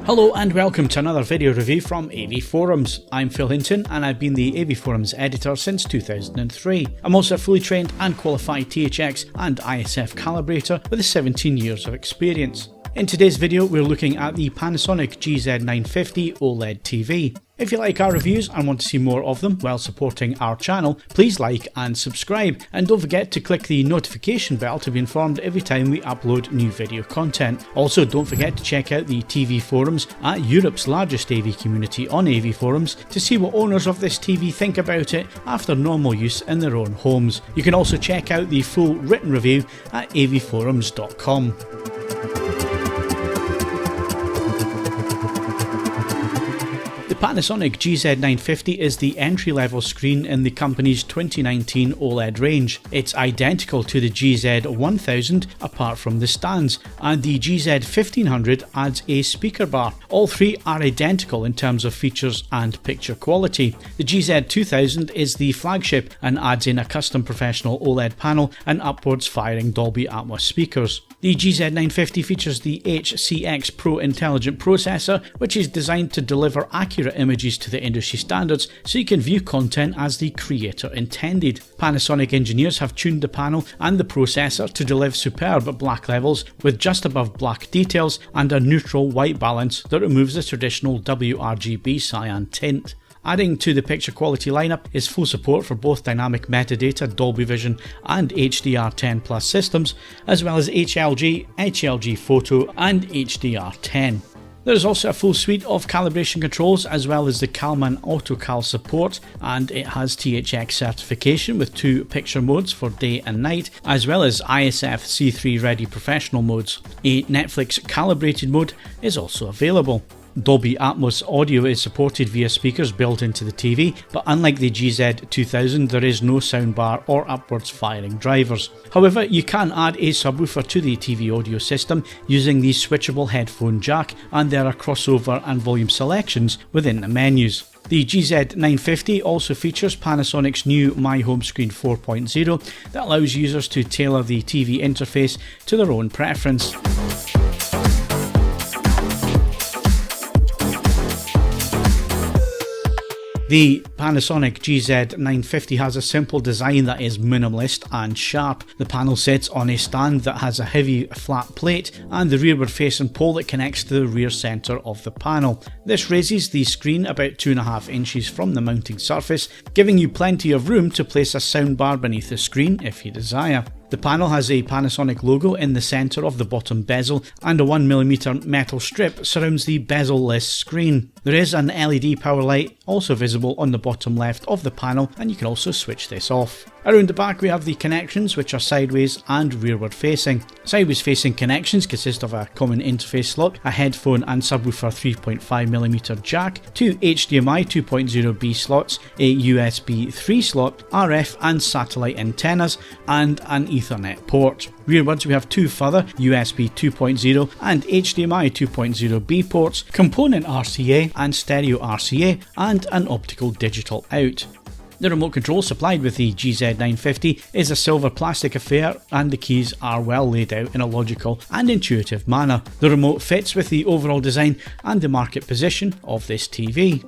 Hello and welcome to another video review from AV Forums. I'm Phil Hinton and I've been the AV Forums editor since 2003. I'm also a fully trained and qualified THX and ISF calibrator with 17 years of experience. In today's video we're looking at the Panasonic GZ950 OLED TV. If you like our reviews and want to see more of them while supporting our channel, please like and subscribe, and don't forget to click the notification bell to be informed every time we upload new video content. Also, don't forget to check out the TV forums at Europe's largest AV community on AV Forums to see what owners of this TV think about it after normal use in their own homes. You can also check out the full written review at avforums.com. The Panasonic GZ950 is the entry-level screen in the company's 2019 OLED range. It's identical to the GZ1000 apart from the stands, and the GZ1500 adds a speaker bar. All three are identical in terms of features and picture quality. The GZ1000 is the flagship and adds in a custom professional OLED panel and upwards firing Dolby Atmos speakers. The GZ950 features the HCX Pro Intelligent Processor, which is designed to deliver accurate images to the industry standards so you can view content as the creator intended. Panasonic engineers have tuned the panel and the processor to deliver superb black levels with just above black details and a neutral white balance that removes the traditional WRGB cyan tint. Adding to the picture quality lineup is full support for both dynamic metadata, Dolby Vision and HDR10 Plus systems, as well as HLG, HLG Photo and HDR10. There is also a full suite of calibration controls as well as the Calman AutoCal support, and it has THX certification with 2 picture modes for day and night, as well as ISF C3 ready professional modes. A Netflix calibrated mode is also available. Dolby Atmos audio is supported via speakers built into the TV, but unlike the GZ2000 there is no soundbar or upwards firing drivers. However, you can add a subwoofer to the TV audio system using the switchable headphone jack, and there are crossover and volume selections within the menus. The GZ950 also features Panasonic's new My Home Screen 4.0 that allows users to tailor the TV interface to their own preference. The Panasonic GZ950 has a simple design that is minimalist and sharp. The panel sits on a stand that has a heavy flat plate and the rearward facing pole that connects to the rear centre of the panel. This raises the screen about 2.5 inches from the mounting surface, giving you plenty of room to place a soundbar beneath the screen if you desire. The panel has a Panasonic logo in the centre of the bottom bezel, and a 1mm metal strip surrounds the bezel-less screen. There is an LED power light also visible on the bottom left of the panel, and you can also switch this off. Around the back we have the connections, which are sideways and rearward facing. Sideways facing connections consist of a common interface slot, a headphone and subwoofer 3.5mm jack, 2 HDMI 2.0B slots, a USB 3 slot, RF and satellite antennas, and an Ethernet port. Rearwards we have 2 further USB 2.0 and HDMI 2.0B ports, component RCA and stereo RCA, and an optical digital out. The remote control supplied with the GZ950 is a silver plastic affair, and the keys are well laid out in a logical and intuitive manner. The remote fits with the overall design and the market position of this TV.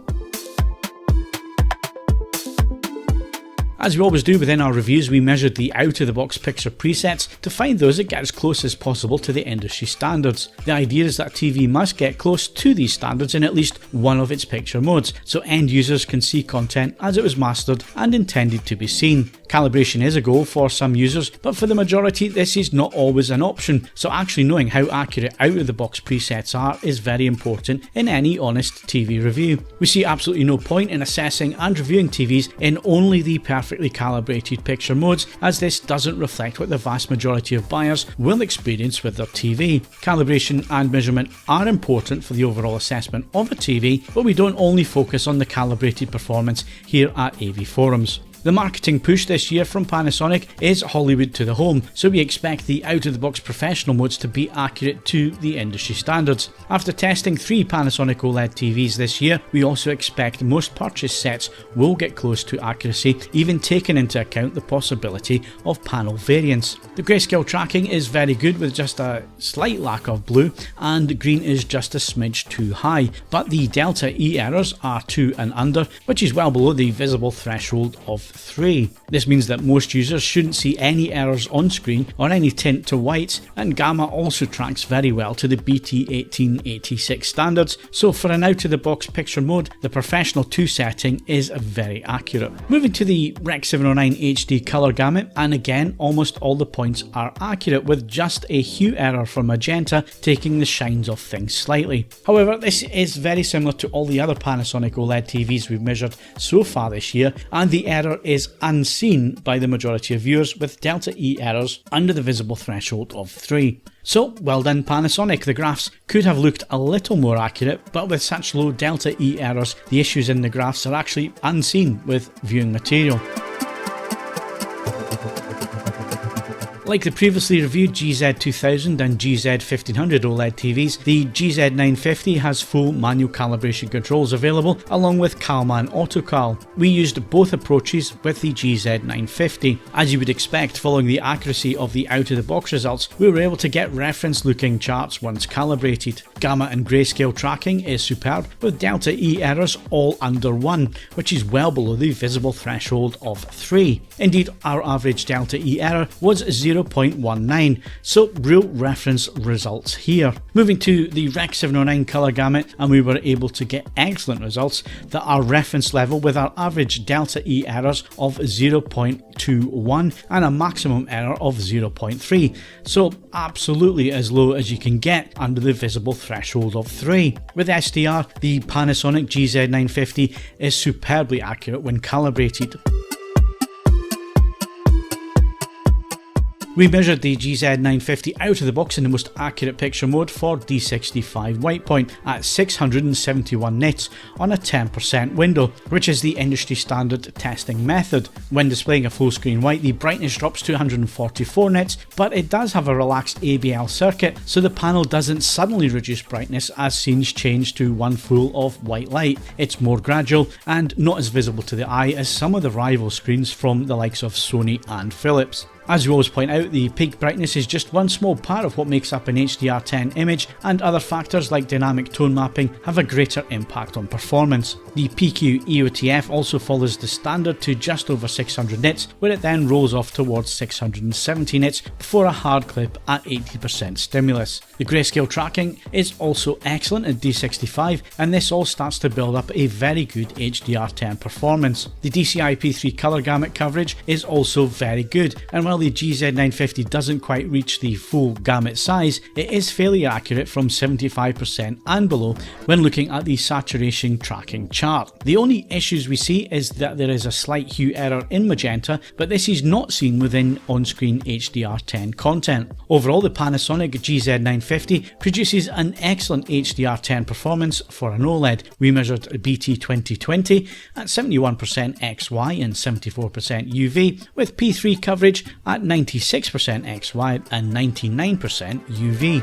As we always do within our reviews, we measured the out-of-the-box picture presets to find those that get as close as possible to the industry standards. The idea is that TV must get close to these standards in at least one of its picture modes, so end users can see content as it was mastered and intended to be seen. Calibration is a goal for some users, but for the majority this is not always an option, so actually knowing how accurate out-of-the-box presets are is very important in any honest TV review. We see absolutely no point in assessing and reviewing TVs in only the perfectly calibrated picture modes, as this doesn't reflect what the vast majority of buyers will experience with their TV. Calibration and measurement are important for the overall assessment of a TV, but we don't only focus on the calibrated performance here at AV Forums. The marketing push this year from Panasonic is Hollywood to the home, so we expect the out-of-the-box professional modes to be accurate to the industry standards. After testing 3 Panasonic OLED TVs this year, we also expect most purchase sets will get close to accuracy, even taking into account the possibility of panel variants. The grayscale tracking is very good with just a slight lack of blue, and green is just a smidge too high, but the delta E errors are 2 and under, which is well below the visible threshold of 3. This means that most users shouldn't see any errors on screen or any tint to whites, and gamma also tracks very well to the BT 1886 standards, so for an out-of-the-box picture mode, the Professional 2 setting is very accurate. Moving to the Rec 709 HD color gamut, and again almost all the points are accurate with just a hue error for magenta taking the shines off things slightly. However, this is very similar to all the other Panasonic OLED TVs we've measured so far this year, and the error is unseen by the majority of viewers with delta E errors under the visible threshold of 3. So, well done Panasonic, the graphs could have looked a little more accurate, but with such low delta E errors, the issues in the graphs are actually unseen with viewing material. Like the previously reviewed GZ1000 and GZ1500 OLED TVs, the GZ950 has full manual calibration controls available along with Calman AutoCal. We used both approaches with the GZ950. As you would expect, following the accuracy of the out-of-the-box results, we were able to get reference-looking charts once calibrated. Gamma and grayscale tracking is superb with delta E errors all under 1, which is well below the visible threshold of 3. Indeed, our average delta E error was 0.19, so real reference results here.Moving to the Rec 709 color gamut, and we were able to get excellent results that are reference level with our average delta E errors of 0.21 and a maximum error of 0.3, so absolutely as low as you can get under the visible threshold of 3. With SDR, the Panasonic GZ950 is superbly accurate when calibrated. We measured the GZ950 out of the box in the most accurate picture mode for D65 white point at 671 nits on a 10% window, which is the industry standard testing method. When displaying a full screen white, the brightness drops to 144 nits, but it does have a relaxed ABL circuit, so the panel doesn't suddenly reduce brightness as scenes change to one full of white light. It's more gradual and not as visible to the eye as some of the rival screens from the likes of Sony and Philips. As we always point out, the peak brightness is just one small part of what makes up an HDR10 image, and other factors like dynamic tone mapping have a greater impact on performance. The PQ EOTF also follows the standard to just over 600 nits, where it then rolls off towards 670 nits before a hard clip at 80% stimulus. The grayscale tracking is also excellent at D65, and this all starts to build up a very good HDR10 performance. The DCI-P3 color gamut coverage is also very good, and while the GZ950 doesn't quite reach the full gamut size, it is fairly accurate from 75% and below when looking at the saturation tracking chart. The only issues we see is that there is a slight hue error in magenta, but this is not seen within on-screen HDR10 content. Overall, the Panasonic GZ950 produces an excellent HDR10 performance for an OLED. We measured BT 2020 at 71% XY and 74% UV, with P3 coverage at 96% XY and 99% UV.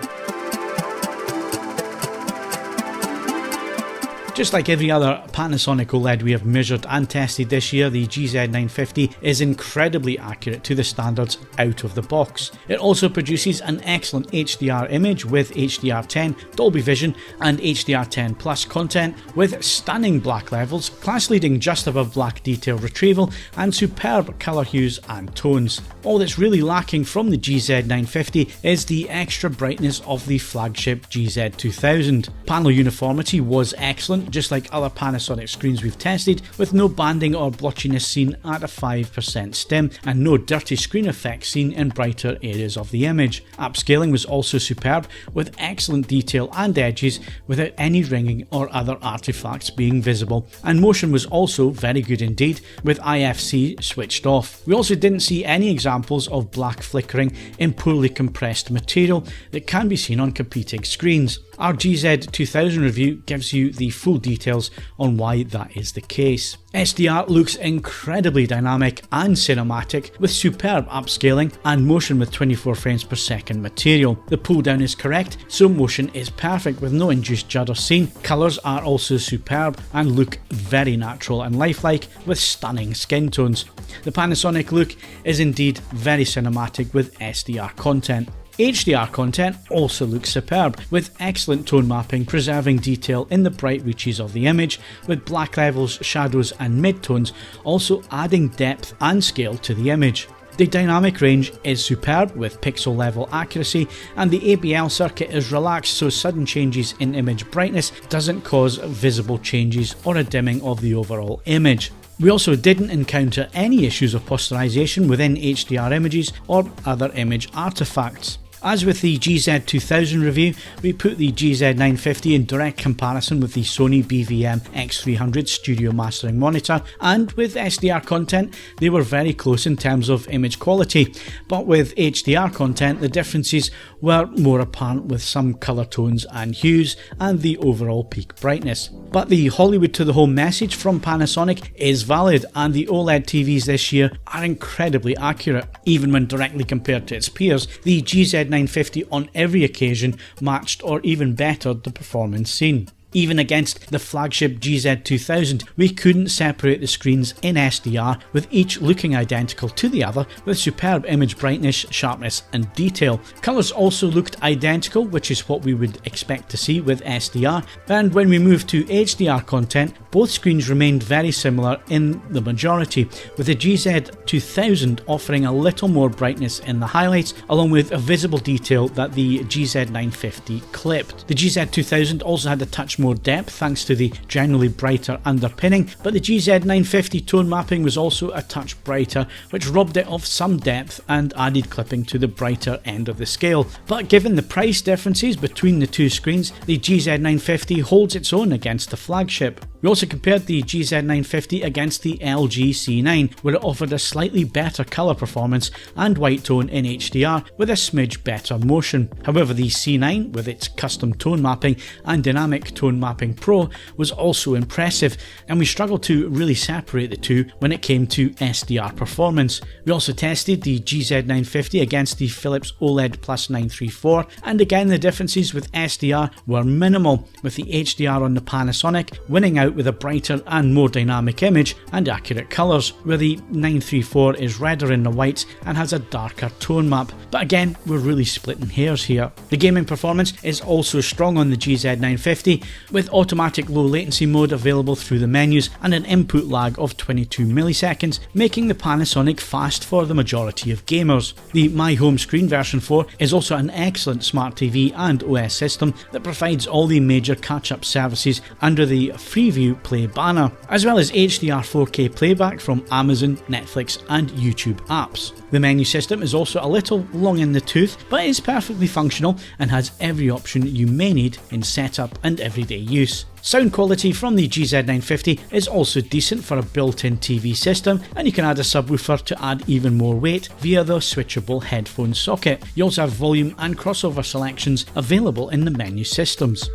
Just like every other Panasonic OLED we have measured and tested this year, the GZ950 is incredibly accurate to the standards out of the box. It also produces an excellent HDR image with HDR10, Dolby Vision and HDR10 Plus content with stunning black levels, class leading just above black detail retrieval and superb colour hues and tones. All that's really lacking from the GZ950 is the extra brightness of the flagship GZ1000. Panel uniformity was excellent, just like other Panasonic screens we've tested, with no banding or blotchiness seen at a 5% stim and no dirty screen effects seen in brighter areas of the image. Upscaling was also superb, with excellent detail and edges without any ringing or other artifacts being visible, and motion was also very good indeed, with IFC switched off. We also didn't see any examples of black flickering in poorly compressed material that can be seen on competing screens. Our GZ1000 review gives you the full full details on why that is the case. SDR looks incredibly dynamic and cinematic with superb upscaling and motion with 24 frames per second material. The pull down is correct, so motion is perfect with no induced judder seen. Colours are also superb and look very natural and lifelike with stunning skin tones. The Panasonic look is indeed very cinematic with SDR content. HDR content also looks superb, with excellent tone mapping preserving detail in the bright reaches of the image, with black levels, shadows and midtones also adding depth and scale to the image. The dynamic range is superb with pixel level accuracy, and the ABL circuit is relaxed so sudden changes in image brightness doesn't cause visible changes or a dimming of the overall image. We also didn't encounter any issues of posterization within HDR images or other image artifacts. As with the GZ1000 review, we put the GZ950 in direct comparison with the Sony BVM X300 studio mastering monitor, and with SDR content they were very close in terms of image quality, but with HDR content the differences were more apparent with some colour tones and hues and the overall peak brightness. But the Hollywood to the home message from Panasonic is valid, and the OLED TVs this year are incredibly accurate. Even when directly compared to its peers, the GZ950 on every occasion matched or even bettered the performance seen. Even against the flagship GZ1000, we couldn't separate the screens in SDR, with each looking identical to the other with superb image brightness, sharpness and detail. Colours also looked identical, which is what we would expect to see with SDR, and when we moved to HDR content, both screens remained very similar in the majority, with the GZ1000 offering a little more brightness in the highlights, along with a visible detail that the GZ950 clipped. The GZ1000 also had a touch more depth thanks to the generally brighter underpinning, but the GZ950 tone mapping was also a touch brighter, which robbed it of some depth and added clipping to the brighter end of the scale. But given the price differences between the two screens, the GZ950 holds its own against the flagship. We also compared the GZ950 against the LG C9, where it offered a slightly better colour performance and white tone in HDR with a smidge better motion. However, the C9, with its custom tone mapping and dynamic tone mapping Pro, was also impressive, and we struggled to really separate the two when it came to SDR performance. We also tested the GZ950 against the Philips OLED Plus 934, and again the differences with SDR were minimal, with the HDR on the Panasonic winning out with a brighter and more dynamic image and accurate colours, where the 934 is redder in the whites and has a darker tone map. But again, we're really splitting hairs here. The gaming performance is also strong on the GZ950, with automatic low latency mode available through the menus and an input lag of 22 milliseconds, making the Panasonic fast for the majority of gamers. The My Home Screen version 4 is also an excellent smart TV and OS system that provides all the major catch-up services under the Freeview Play banner, as well as HDR 4K playback from Amazon, Netflix and YouTube apps. The menu system is also a little long in the tooth, but is perfectly functional and has every option you may need in setup and everyday use. Sound quality from the GZ950 is also decent for a built-in TV system, and you can add a subwoofer to add even more weight via the switchable headphone socket. You also have volume and crossover selections available in the menu systems.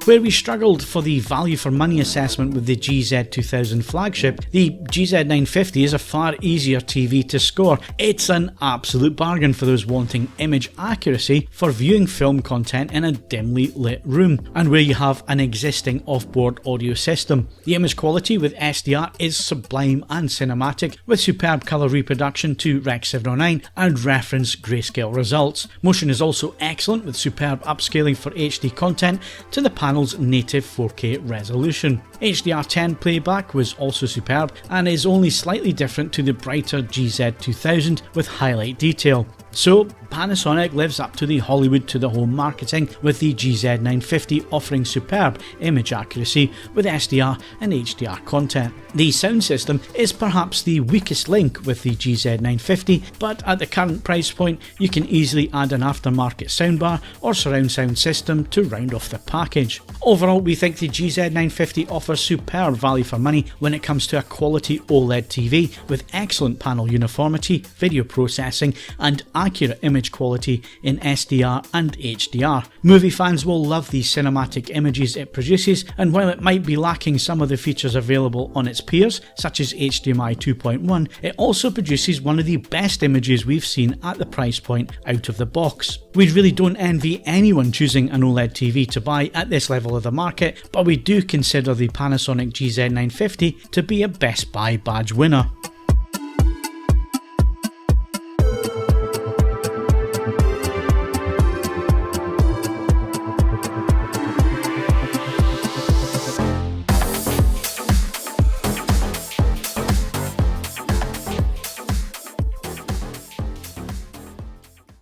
Where we struggled for the value for money assessment with the GZ1000 flagship, the GZ950 is a far easier TV to score. It's an absolute bargain for those wanting image accuracy for viewing film content in a dimly lit room, and where you have an existing off-board audio system. The image quality with SDR is sublime and cinematic, with superb colour reproduction to Rec 709 and reference grayscale results. Motion is also excellent, with superb upscaling for HD content to the panel's native 4K resolution. HDR10 playback was also superb and is only slightly different to the brighter GZ1000 with highlight detail. So Panasonic lives up to the Hollywood to the home marketing, with the GZ950 offering superb image accuracy with SDR and HDR content. The sound system is perhaps the weakest link with the GZ950, but at the current price point you can easily add an aftermarket soundbar or surround sound system to round off the package. Overall, we think the GZ950 offers superb value for money when it comes to a quality OLED TV with excellent panel uniformity, video processing and accurate image quality in SDR and HDR. Movie fans will love the cinematic images it produces, and while it might be lacking some of the features available on its peers, such as HDMI 2.1, it also produces one of the best images we've seen at the price point out of the box. We really don't envy anyone choosing an OLED TV to buy at this level of the market, but we do consider the Panasonic GZ950 to be a Best Buy badge winner.